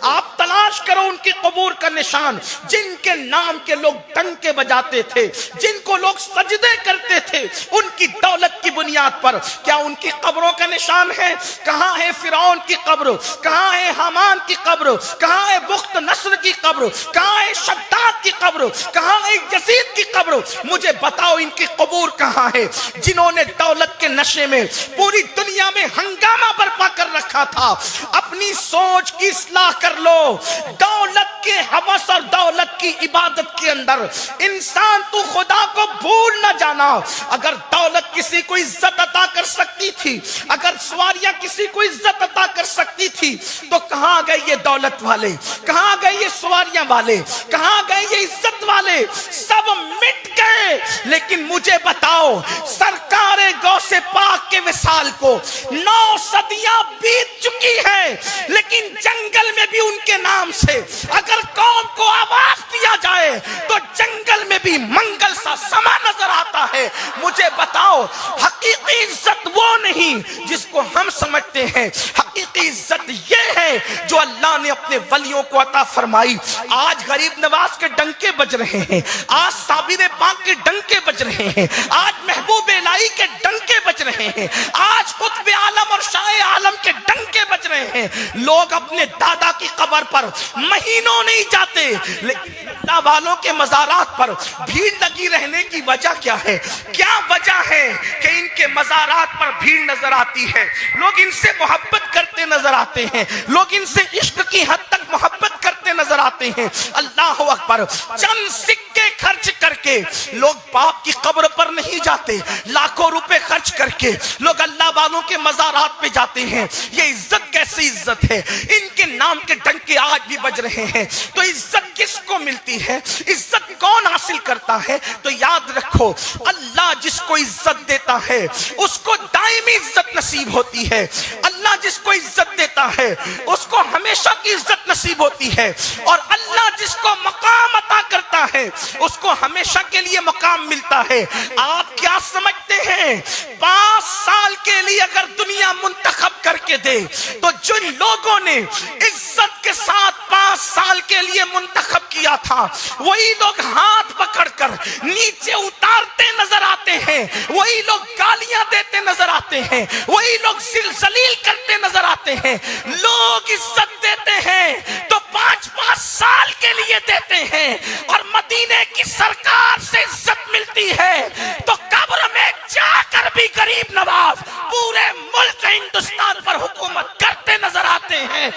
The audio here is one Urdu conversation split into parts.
آپ تلاش کرو ان کی قبور کا نشان، جن کے نام کے لوگ ڈنکے بجاتے تھے، جن کو لوگ سجدے کرتے تھے، ان کی دولت کی بنیاد پر کیا ان کی قبروں کا نشان ہے؟ کہاں ہے فرعون کی قبر؟ کہاں ہے حامان کی قبر؟ کہاں ہے بخت نصر کی قبر؟ کہاں ہے شداد کی قبر؟ کہاں ہے یزید کی قبر؟ مجھے بتاؤ ان کی قبور کہاں ہے، جنہوں نے دولت کے نشے میں پوری دنیا میں ہنگامہ برپا کر رکھا تھا؟ اپنی سوچ کی اصلاح کر لو۔ دولت کے ہوس اور دولت کی عبادت کے اندر انسان تو خدا کو بھول نہ جانا۔ اگر دولت کسی کو عزت عطا کر سکتی تھی، اگر سواریاں کسی کو عزت عطا کر سکتی تھی، تو کہاں گئے یہ دولت والے؟ کہاں گئے یہ سواریاں والے؟ کہاں گئے یہ عزت والے؟ سب مٹ گئے۔ لیکن مجھے بتاؤ، سرکار غوث پاک کے وصال کو 9 صدیاں بیت چکی ہے، لیکن جنگل میں بھی ان کے نام سے اگر قوم کو آواز دیا جائے تو جنگل میں بھی منگل سا سما نظر آتا ہے۔ مجھے بتاؤ، حقیقی عزت وہ نہیں جس کو ہم سمجھتے ہیں، حقیقی عزت یہ ہے جو اللہ نے اپنے ولیوں کو عطا فرمائی۔ آج غریب نواز کے ڈنکے بج رہے ہیں، آج صابر پاک کے ڈنکے بج رہے ہیں، آج محبوب الہی کے ڈنکے بج رہے ہیں، آج قطب عالم اور شاہ عالم کے ڈنکے بج رہے ہیں۔ لوگ اپنے دادا کی قبر پر مہینوں نہیں جاتے، لیکن اللہ والوں کے مزارات پر بھیڑ لگی رہنے کی وجہ کیا ہے؟ کیا وجہ ہے کہ ان کے مزارات پر بھیڑ نظر آتی ہے؟ لوگ ان سے محبت کرتے نظر آتے ہیں، لوگ ان سے عشق کی حد تک محبت کرتے نظر آتے ہیں۔ اللہ اکبر، چند سکے خرچ کر کے لوگ باپ کی قبر پر نہیں جاتے، لاکھوں روپے خرچ کر کے لوگ اللہ والوں کے مزارات پہ جاتے ہیں۔ یہ عزت کیسی عزت ہے؟ ان کے نام کے ڈنکے آج بھی بج رہے ہیں۔ تو عزت کس کو ملتی ہے؟ عزت کون حاصل کرتا ہے؟ تو یاد رکھو، اللہ جس کو عزت دیتا ہے اس کو دائمی عزت نصیب ہوتی ہے۔ اللہ جس کو عزت دیتا ہے اس کو ہمیشہ کی عزت نصیب ہوتی ہے، اور اللہ جس کو مقام عطا کرتا ہے اس کو ہمیشہ کے لیے مقام ملتا ہے۔ آپ کیا سمجھتے ہیں 5 سال کے لیے اگر دنیا منتخب کر کے دے تو جن لوگوں نے عزت کے ساتھ 5 سال کے لیے منتخب کیا تھا وہی لوگ ہاتھ پکڑ کر نیچے اتارتے نظر آتے ہیں، وہی لوگ گالیاں دیتے نظر آتے ہیں، وہی لوگ ذلیل کرتے نظر آتے ہیں۔ لوگ عزت دیتے ہیں تو 5 سال کے لیے دیتے ہیں، اور مدینے کی سرکار سے عزت ملتی ہے تو قبر میں جا کر بھی غریب نواز پورے ملک ہندوستان پر حکومت کرتے نظر آتے ہیں۔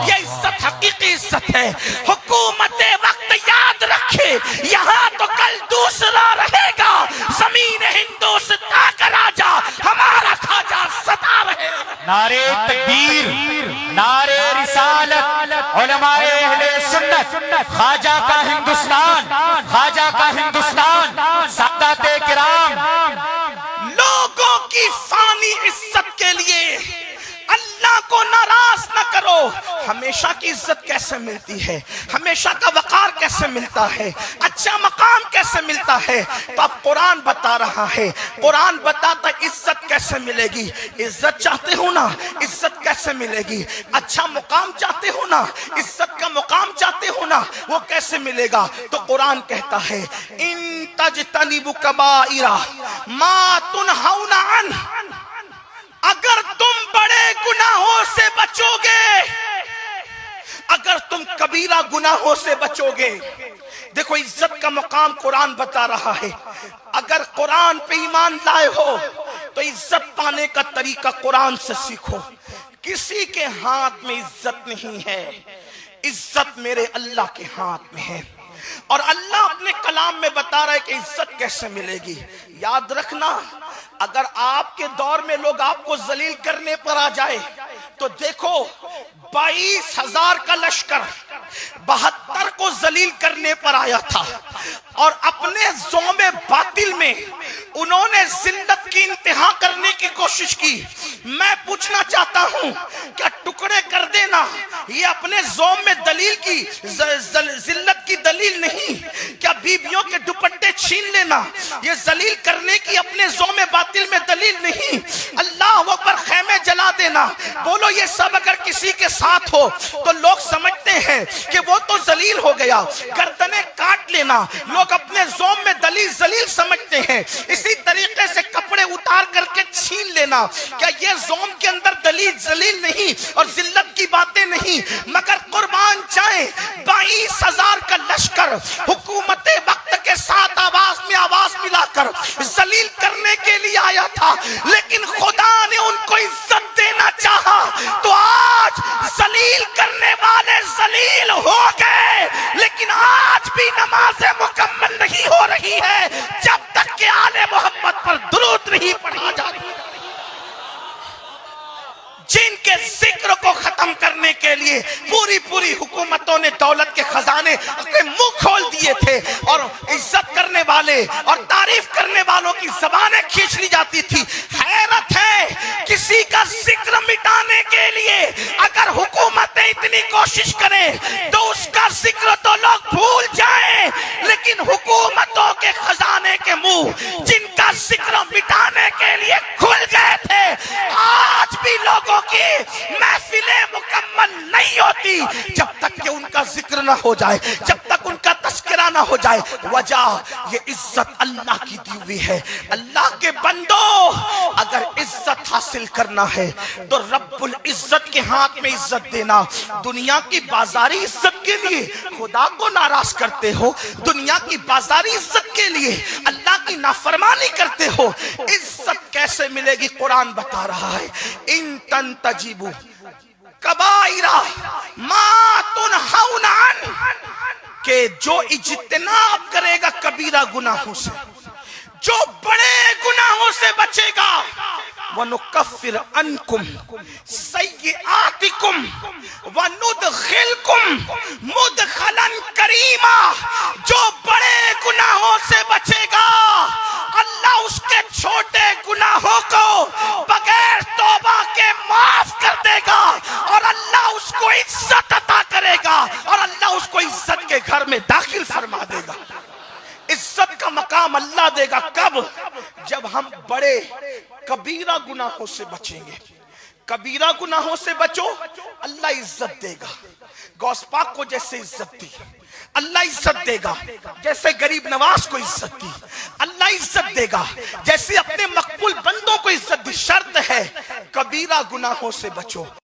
یہ عزت حقیقی عزت ہے۔ حکومت وقت یاد رکھے، یہاں تو کل دوسرا رہے گا۔ زمین ہندوستان کا راجا ہمارا خواجہ سدا رہے گا۔ نعرے تکبیر، نعرے رسالت، علماء اہل سنت، خواجہ کا ہندوستان، خواجہ کا ہندوستان، سادات کرام۔ لوگوں کی فانی عزت کے لیے اللہ کو ناراض نہ کرو۔ ہمیشہ کی عزت کیسے ملتی ہے؟ ہمیشہ کا وقار کیسے ملتا ہے؟ اچھا مقام کیسے ملتا ہے؟ تو اب قرآن بتا رہا ہے، قرآن بتاتا عزت کیسے ملے گی۔ عزت چاہتے ہو نا، عزت کیسے ملے گی؟ اچھا مقام چاہتے ہو نا، عزت کا مقام چاہتے ہو نا، وہ کیسے ملے گا؟ تو قرآن کہتا ہے ان تجتنبوا کبائر ما تنہون عنہ، اگر تم بڑے گناہوں سے بچو گے، اگر تم کبیرہ گناہوں سے بچو گے۔ دیکھو عزت کا مقام قرآن بتا رہا ہے۔ اگر قرآن پہ ایمان لائے ہو تو عزت پانے کا طریقہ قرآن سے سیکھو۔ کسی کے ہاتھ میں عزت نہیں ہے، عزت میرے اللہ کے ہاتھ میں ہے، اور اللہ اپنے کلام میں بتا رہا ہے کہ عزت کیسے ملے گی۔ یاد رکھنا، اگر آپ کے دور میں لوگ آپ کو ذلیل کرنے پر آ جائے تو دیکھو 22,000 کا لشکر 72 کو ذلیل کرنے پر آیا تھا، اور اپنے زوم باطل میں انہوں نے ذلت کی انتہا کرنے کی کوشش کی۔ میں پوچھنا چاہتا ہوں، کیا ٹکڑے کر دینا یہ اپنے زوم میں دلیل کی ذلت کی دلیل نہیں؟ کیا بیویوں کے دوپٹے چھین لینا یہ ذلیل کرنے کی اپنے زوم باطل میں دلیل نہیں؟ اللہ اکبر، خیمے جلا دینا، بولو یہ سب اگر کسی کے ساتھ ہو تو لوگ سمجھتے ہیں کہ وہ تو ذلیل ہو گیا، گردنیں کاٹ لینا لوگ اپنے زوم میں ذلیل سمجھتے ہیں، اسی طریقے سے کپڑے اتار کر کے چھین لینا، کیا یہ زوم کے اندر ذلیل نہیں اور ذلت کی باتیں نہیں؟ مگر قربان جائیں 22,000 کا لشکر حکومت وقت کے ساتھ آواز میں آواز ملا کر ذلیل کرنے کے لیے آیا تھا، لیکن خدا نے ان کو عزت دینا چاہا تو آج ذلیل کرنے والے ذلیل ہو گئے، لیکن آج بھی نماز مکمل نہیں ہو رہی ہے جب تک کہ آل محمد پر درود نہیں پڑھا جاتا۔ جن کے ذکر کو ختم کرنے کے لیے پوری حکومتوں نے دولت کے خزانے اپنے منہ کھول دیے تھے، اور عزت کرنے والے اور تعریف کرنے والوں کی زبانیں کھینچ لی جاتی تھی۔ حیرت ہے کسی کا ذکر مٹانے کے لیے اگر حکومتیں اتنی کوشش کریں تو اس کا ذکر تو لوگ بھول جائیں، لیکن حکومتوں کے خزانے کے منہ جن کا ذکر مٹانے کے لیے کھل گئے تھے، آج بھی لوگوں کی محفلیں مکمل نہیں ہوتی جب تک کہ ان کا ذکر نہ ہو جائے، جب تک ان کا تذکرہ نہ ہو جائے۔ وجہ یہ عزت اللہ کی دی ہوئی ہے۔ اللہ کے بندو، اگر عزت حاصل کرنا ہے تو رب العزت کے ہاتھ میں عزت دینا۔ دنیا کی بازاری عزت کے لیے خدا کو ناراض کرتے ہو، دنیا کی بازاری عزت کے لیے اللہ کی نافرمانی کرتے ہو، عزت کیسے ملے گی؟ قرآن بتا رہا ہے ان تنتجبوا کبائر ما تنہون عنہ، کہ جو اجتناب کرے گا کبیرہ گناہوں سے، جو بڑے گناہوں سے بچے گا، وَنُكَفِّرْ عَنْكُمْ سَيِّئَاتِكُمْ وَنُدْخِلْكُمْ مُدْخَلًا كَرِيمًا، جو بڑے گناہوں سے بچے گا اللہ اس کے چھوٹے گناہوں کو بغیر توبہ کے معاف کر دے گا، اور اللہ اس کو عزت عطا کرے گا، اور اللہ اس کو عزت کے گھر میں داخل فرما دے گا۔ عزت کا مقام اللہ دے گا کب؟ جب ہم بڑے کبیرہ گناہوں سے بچیں گے۔ کبیرہ گناہوں سے بچو، اللہ عزت دے گا۔ غوث پاک کو جیسے عزت دی اللہ عزت دے گا، جیسے غریب نواز کو عزت دی اللہ عزت دے گا، جیسے اپنے مقبول بندوں کو عزت دی۔ شرط ہے کبیرہ گناہوں سے بچو۔